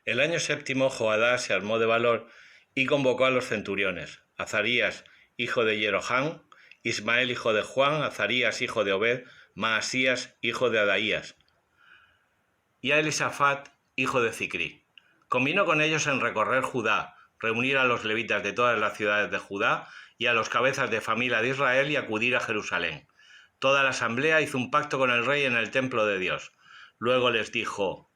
El año séptimo Joadá se armó de valor y convocó a los centuriones: Azarías, hijo de Jeroham; Ismael, hijo de Juan; Azarías, hijo de Obed; Maasías, hijo de Adaías; y a Elisafat, hijo de Zicrí. Convino con ellos en recorrer Judá, reunir a los levitas de todas las ciudades de Judá y a los cabezas de familia de Israel y acudir a Jerusalén. Toda la asamblea hizo un pacto con el rey en el templo de Dios. Luego les dijo: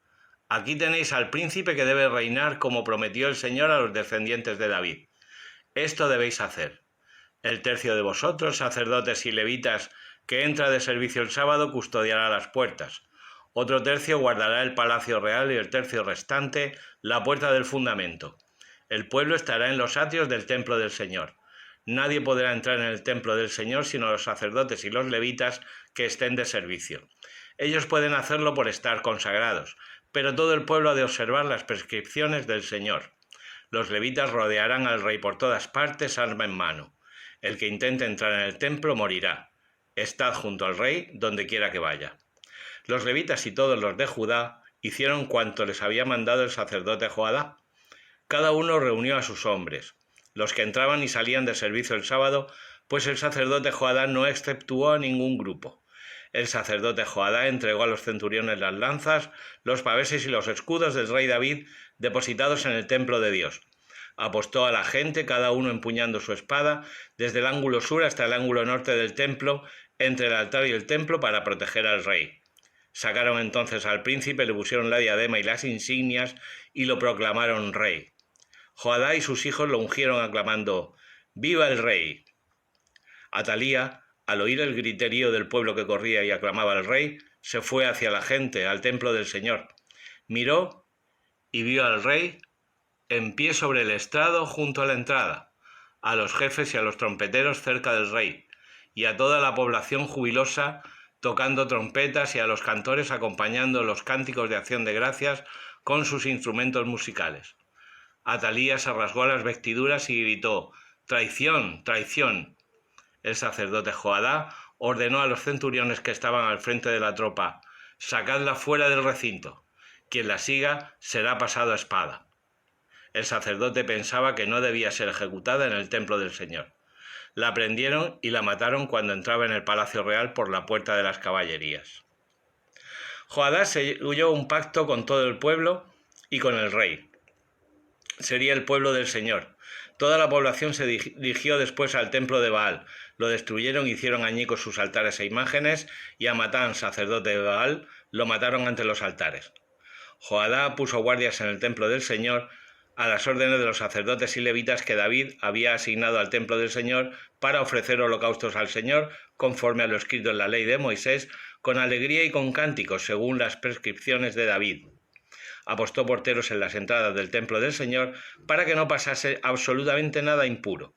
Aquí tenéis al príncipe que debe reinar como prometió el Señor a los descendientes de David. Esto debéis hacer: el tercio de vosotros, sacerdotes y levitas, que entra de servicio el sábado, custodiará las puertas. Otro tercio guardará el palacio real y el tercio restante la puerta del fundamento. El pueblo estará en los atrios del templo del Señor. Nadie podrá entrar en el templo del Señor sino los sacerdotes y los levitas que estén de servicio. Ellos pueden hacerlo por estar consagrados, pero todo el pueblo ha de observar las prescripciones del Señor. Los levitas rodearán al rey por todas partes, arma en mano. El que intente entrar en el templo morirá. Estad junto al rey donde quiera que vaya. Los levitas y todos los de Judá hicieron cuanto les había mandado el sacerdote Joadá. Cada uno reunió a sus hombres, los que entraban y salían de servicio el sábado, pues el sacerdote Joadá no exceptuó a ningún grupo. El sacerdote Joadá entregó a los centuriones las lanzas, los paveses y los escudos del rey David depositados en el templo de Dios. Apostó a la gente, cada uno empuñando su espada, desde el ángulo sur hasta el ángulo norte del templo, entre el altar y el templo, para proteger al rey. Sacaron entonces al príncipe, le pusieron la diadema y las insignias y lo proclamaron rey. Joadá y sus hijos lo ungieron aclamando: ¡Viva el rey! Atalía, al oír el griterío del pueblo que corría y aclamaba al rey, se fue hacia la gente, al templo del Señor. Miró y vio al rey en pie sobre el estrado junto a la entrada, a los jefes y a los trompeteros cerca del rey, y a toda la población jubilosa tocando trompetas y a los cantores acompañando los cánticos de acción de gracias con sus instrumentos musicales. Atalía se rasgó las vestiduras y gritó: ¡Traición! ¡Traición! El sacerdote Joadá ordenó a los centuriones que estaban al frente de la tropa: sacadla fuera del recinto. Quien la siga será pasado a espada. El sacerdote pensaba que no debía ser ejecutada en el templo del Señor. La prendieron y la mataron cuando entraba en el palacio real por la puerta de las caballerías. Joadá selló un pacto con todo el pueblo y con el rey. Sería el pueblo del Señor. Toda la población se dirigió después al templo de Baal. Lo destruyeron, hicieron añicos sus altares e imágenes, y a Matán, sacerdote de Baal, lo mataron ante los altares. Joadá puso guardias en el templo del Señor, a las órdenes de los sacerdotes y levitas que David había asignado al templo del Señor para ofrecer holocaustos al Señor, conforme a lo escrito en la ley de Moisés, con alegría y con cánticos, según las prescripciones de David. Apostó porteros en las entradas del templo del Señor para que no pasase absolutamente nada impuro.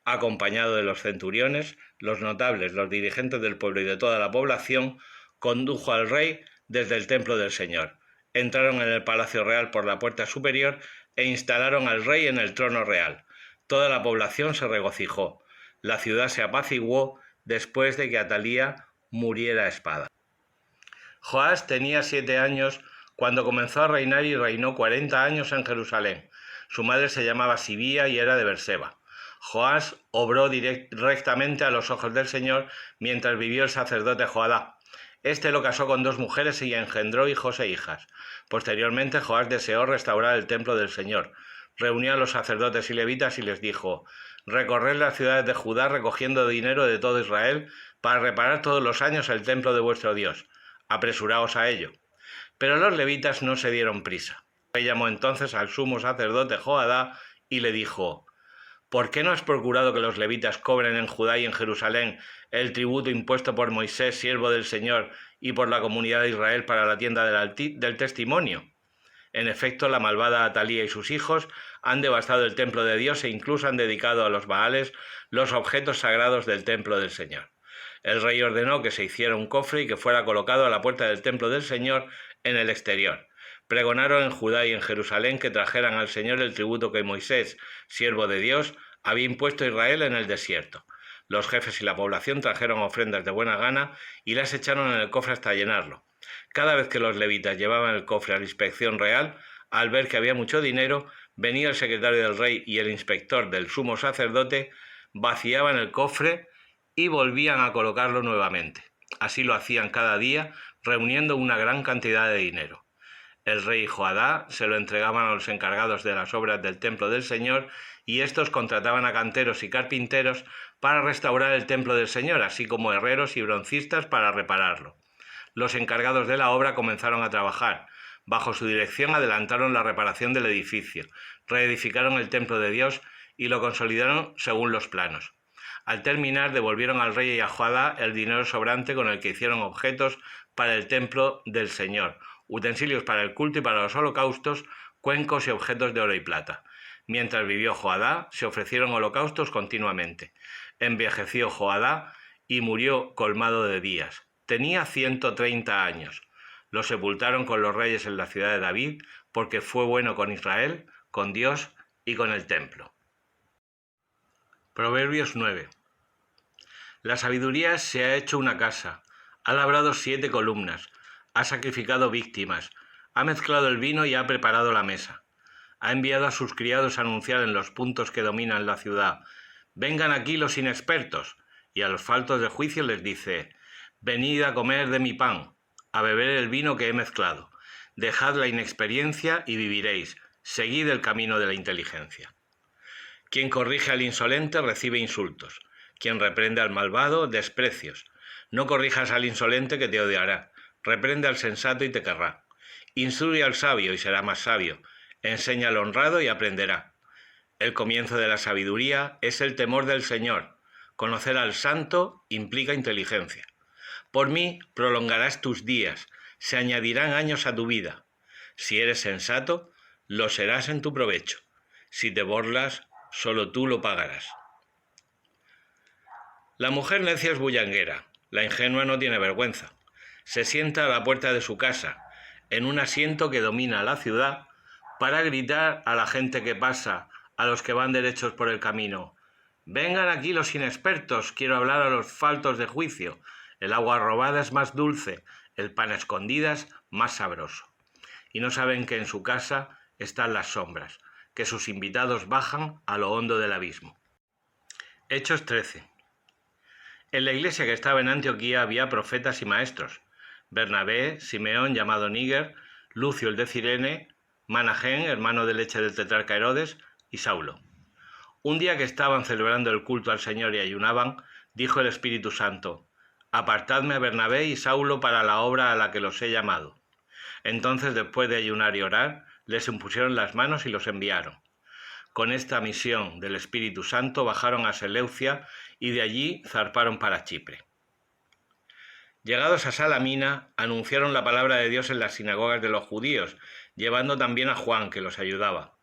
Acompañado de los centuriones, los notables, los dirigentes del pueblo y de toda la población, condujo al rey desde el templo del Señor. Entraron en el palacio real por la puerta superior e instalaron al rey en el trono real. Toda la población se regocijó. La ciudad se apaciguó después de que Atalía muriera a espada. Joás tenía 7 años cuando comenzó a reinar y reinó 40 años en Jerusalén. Su madre se llamaba Sibía y era de Berseba. Joás obró rectamente a los ojos del Señor mientras vivió el sacerdote Joadá. Este lo casó con 2 mujeres y engendró hijos e hijas. Posteriormente, Joás deseó restaurar el templo del Señor. Reunió a los sacerdotes y levitas y les dijo: recorred las ciudades de Judá recogiendo dinero de todo Israel para reparar todos los años el templo de vuestro Dios. Apresuraos a ello. Pero los levitas no se dieron prisa. El rey llamó entonces al sumo sacerdote Joadá y le dijo: ¿por qué no has procurado que los levitas cobren en Judá y en Jerusalén el tributo impuesto por Moisés, siervo del Señor, y por la comunidad de Israel para la tienda del testimonio? En efecto, la malvada Atalía y sus hijos han devastado el templo de Dios e incluso han dedicado a los Baales los objetos sagrados del templo del Señor. El rey ordenó que se hiciera un cofre y que fuera colocado a la puerta del templo del Señor en el exterior. Pregonaron en Judá y en Jerusalén que trajeran al Señor el tributo que Moisés, siervo de Dios, había impuesto a Israel en el desierto. Los jefes y la población trajeron ofrendas de buena gana y las echaron en el cofre hasta llenarlo. Cada vez que los levitas llevaban el cofre a la inspección real, al ver que había mucho dinero, venía el secretario del rey y el inspector del sumo sacerdote, vaciaban el cofre y volvían a colocarlo nuevamente. Así lo hacían cada día, reuniendo una gran cantidad de dinero. El rey Joadá se lo entregaban a los encargados de las obras del templo del Señor, y estos contrataban a canteros y carpinteros para restaurar el templo del Señor, así como herreros y broncistas para repararlo. Los encargados de la obra comenzaron a trabajar. Bajo su dirección adelantaron la reparación del edificio, reedificaron el templo de Dios y lo consolidaron según los planos. Al terminar, devolvieron al rey y a Joadá el dinero sobrante con el que hicieron objetos para el templo del Señor, utensilios para el culto y para los holocaustos, cuencos y objetos de oro y plata. Mientras vivió Joadá, se ofrecieron holocaustos continuamente. Envejeció Joadá y murió colmado de días. Tenía 130 años. Lo sepultaron con los reyes en la ciudad de David, porque fue bueno con Israel, con Dios y con el templo. Proverbios 9. La sabiduría se ha hecho una casa, ha labrado 7 columnas, ha sacrificado víctimas, ha mezclado el vino y ha preparado la mesa. Ha enviado a sus criados a anunciar en los puntos que dominan la ciudad: vengan aquí los inexpertos, y a los faltos de juicio les dice: venid a comer de mi pan, a beber el vino que he mezclado. Dejad la inexperiencia y viviréis, seguid el camino de la inteligencia. Quien corrige al insolente recibe insultos, quien reprende al malvado, desprecios. No corrijas al insolente que te odiará, reprende al sensato y te querrá. Instruye al sabio y será más sabio, enseña al honrado y aprenderá. El comienzo de la sabiduría es el temor del Señor. Conocer al santo implica inteligencia. Por mí prolongarás tus días, se añadirán años a tu vida. Si eres sensato, lo serás en tu provecho. Si te burlas, solo tú lo pagarás. La mujer necia es bullanguera, la ingenua no tiene vergüenza. Se sienta a la puerta de su casa, en un asiento que domina la ciudad, para gritar a la gente que pasa, a los que van derechos por el camino: vengan aquí los inexpertos, quiero hablar a los faltos de juicio. El agua robada es más dulce, el pan a escondidas más sabroso. Y no saben que en su casa están las sombras, que sus invitados bajan a lo hondo del abismo. Hechos 13. En la iglesia que estaba en Antioquía había profetas y maestros: Bernabé, Simeón llamado Níger, Lucio el de Cirene, Manahén, hermano de leche del tetrarca Herodes, y Saulo. Un día que estaban celebrando el culto al Señor y ayunaban, dijo el Espíritu Santo: apartadme a Bernabé y Saulo para la obra a la que los he llamado. Entonces, después de ayunar y orar, les impusieron las manos y los enviaron. Con esta misión del Espíritu Santo bajaron a Seleucia y de allí zarparon para Chipre. Llegados a Salamina, anunciaron la palabra de Dios en las sinagogas de los judíos, llevando también a Juan, que los ayudaba.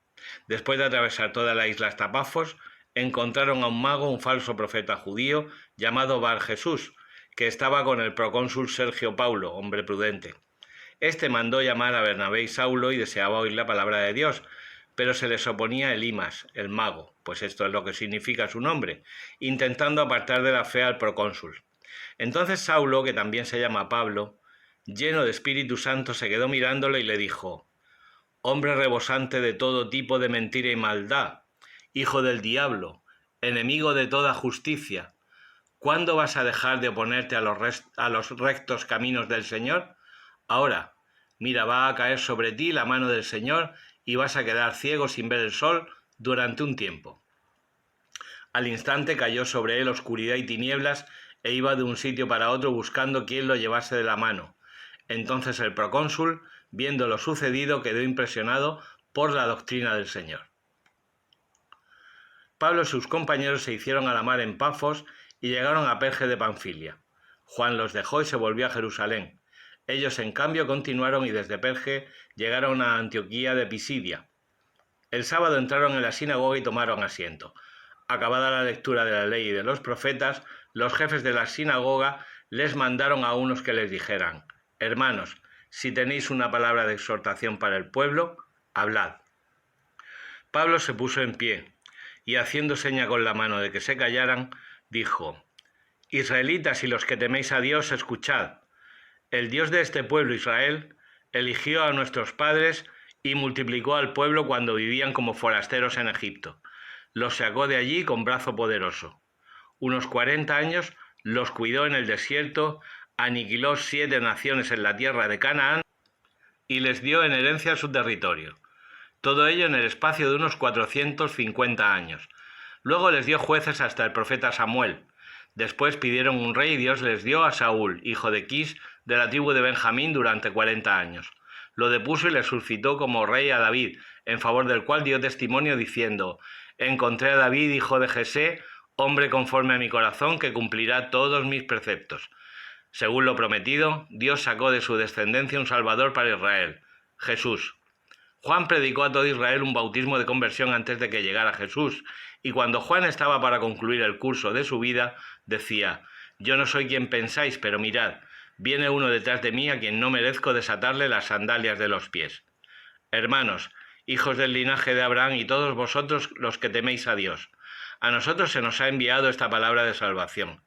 Después de atravesar toda la isla hasta Pafos, encontraron a un mago, un falso profeta judío, llamado Bar Jesús, que estaba con el procónsul Sergio Paulo, hombre prudente. Este mandó llamar a Bernabé y Saulo y deseaba oír la palabra de Dios, pero se les oponía Elimas, el mago, pues esto es lo que significa su nombre, intentando apartar de la fe al procónsul. Entonces Saulo, que también se llama Pablo, lleno de Espíritu Santo, se quedó mirándole y le dijo: hombre rebosante de todo tipo de mentira y maldad, hijo del diablo, enemigo de toda justicia, ¿cuándo vas a dejar de oponerte a los rectos caminos del Señor? Ahora, mira, va a caer sobre ti la mano del Señor y vas a quedar ciego sin ver el sol durante un tiempo. Al instante cayó sobre él oscuridad y tinieblas e iba de un sitio para otro buscando quién lo llevase de la mano. Entonces el procónsul, viendo lo sucedido, quedó impresionado por la doctrina del Señor. Pablo y sus compañeros se hicieron a la mar en Pafos y llegaron a Perge de Panfilia. Juan los dejó y se volvió a Jerusalén. Ellos, en cambio, continuaron y desde Perge llegaron a Antioquía de Pisidia. El sábado entraron en la sinagoga y tomaron asiento. Acabada la lectura de la ley y de los profetas, los jefes de la sinagoga les mandaron a unos que les dijeran: hermanos, si tenéis una palabra de exhortación para el pueblo, hablad. Pablo se puso en pie y, haciendo seña con la mano de que se callaran, dijo: israelitas y los que teméis a Dios, escuchad. El Dios de este pueblo, Israel, eligió a nuestros padres y multiplicó al pueblo cuando vivían como forasteros en Egipto. Los sacó de allí con brazo poderoso. Unos 40 años los cuidó en el desierto, aniquiló 7 naciones en la tierra de Canaán y les dio en herencia su territorio. Todo ello en el espacio de unos 450 años. Luego les dio jueces hasta el profeta Samuel. Después pidieron un rey y Dios les dio a Saúl, hijo de Quis, de la tribu de Benjamín, durante 40 años. Lo depuso y le suscitó como rey a David, en favor del cual dio testimonio diciendo: encontré a David, hijo de Jesé, hombre conforme a mi corazón, que cumplirá todos mis preceptos. Según lo prometido, Dios sacó de su descendencia un Salvador para Israel, Jesús. Juan predicó a todo Israel un bautismo de conversión antes de que llegara Jesús, y cuando Juan estaba para concluir el curso de su vida, decía: yo no soy quien pensáis, pero mirad, viene uno detrás de mí a quien no merezco desatarle las sandalias de los pies. Hermanos, hijos del linaje de Abraham y todos vosotros los que teméis a Dios, a nosotros se nos ha enviado esta palabra de salvación.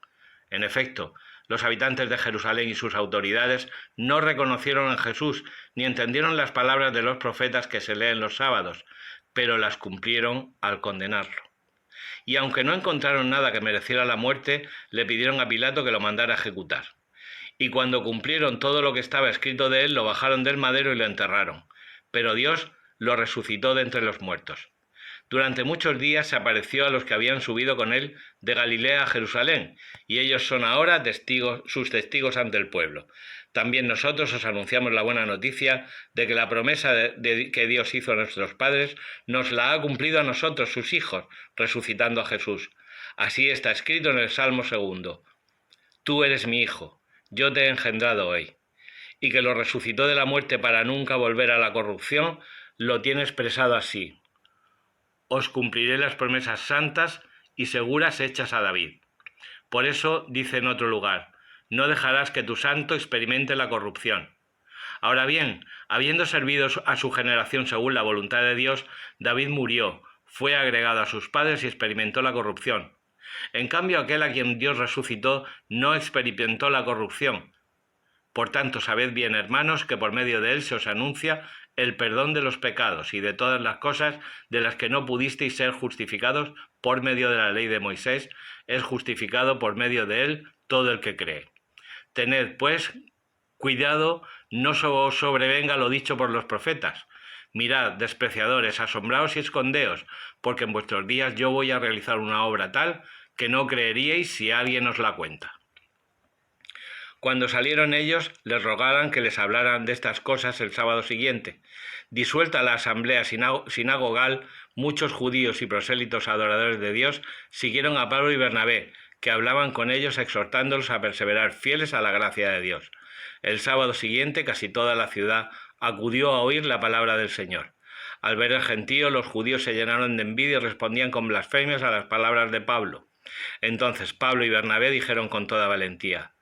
En efecto, los habitantes de Jerusalén y sus autoridades no reconocieron a Jesús ni entendieron las palabras de los profetas que se leen los sábados, pero las cumplieron al condenarlo. Y aunque no encontraron nada que mereciera la muerte, le pidieron a Pilato que lo mandara a ejecutar. Y cuando cumplieron todo lo que estaba escrito de él, lo bajaron del madero y lo enterraron. Pero Dios lo resucitó de entre los muertos. Durante muchos días se apareció a los que habían subido con él de Galilea a Jerusalén, y ellos son ahora sus testigos ante el pueblo. También nosotros os anunciamos la buena noticia de que la promesa que Dios hizo a nuestros padres nos la ha cumplido a nosotros, sus hijos, resucitando a Jesús. Así está escrito en el Salmo 2: tú eres mi hijo, yo te he engendrado hoy. Y que lo resucitó de la muerte para nunca volver a la corrupción, lo tiene expresado así: os cumpliré las promesas santas y seguras hechas a David. Por eso dice en otro lugar: no dejarás que tu santo experimente la corrupción. Ahora bien, habiendo servido a su generación según la voluntad de Dios, David murió, fue agregado a sus padres y experimentó la corrupción. En cambio, aquel a quien Dios resucitó no experimentó la corrupción. Por tanto, sabed bien, hermanos, que por medio de él se os anuncia el perdón de los pecados y de todas las cosas de las que no pudisteis ser justificados por medio de la ley de Moisés, es justificado por medio de él todo el que cree. Tened, pues, cuidado, no os sobrevenga lo dicho por los profetas. Mirad, despreciadores, asombraos y escondeos, porque en vuestros días yo voy a realizar una obra tal que no creeríais si alguien os la cuenta. Cuando salieron ellos, les rogaran que les hablaran de estas cosas el sábado siguiente. Disuelta la asamblea sinagogal, muchos judíos y prosélitos adoradores de Dios siguieron a Pablo y Bernabé, que hablaban con ellos exhortándolos a perseverar fieles a la gracia de Dios. El sábado siguiente casi toda la ciudad acudió a oír la palabra del Señor. Al ver el gentío, los judíos se llenaron de envidia y respondían con blasfemias a las palabras de Pablo. Entonces Pablo y Bernabé dijeron con toda valentía: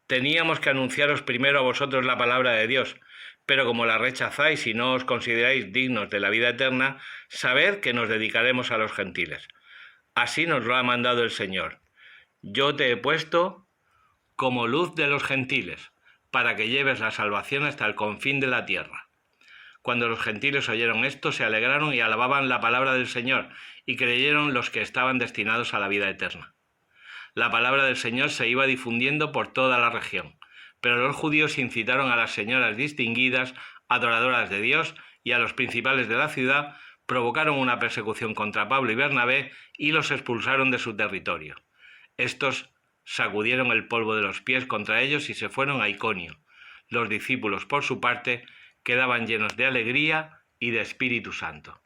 teníamos que anunciaros primero a vosotros la palabra de Dios, pero como la rechazáis y no os consideráis dignos de la vida eterna, sabed que nos dedicaremos a los gentiles. Así nos lo ha mandado el Señor. Yo te he puesto como luz de los gentiles, para que lleves la salvación hasta el confín de la tierra. Cuando los gentiles oyeron esto, se alegraron y alababan la palabra del Señor, y creyeron los que estaban destinados a la vida eterna. La palabra del Señor se iba difundiendo por toda la región, pero los judíos incitaron a las señoras distinguidas, adoradoras de Dios, y a los principales de la ciudad, provocaron una persecución contra Pablo y Bernabé y los expulsaron de su territorio. Estos sacudieron el polvo de los pies contra ellos y se fueron a Iconio. Los discípulos, por su parte, quedaban llenos de alegría y de Espíritu Santo.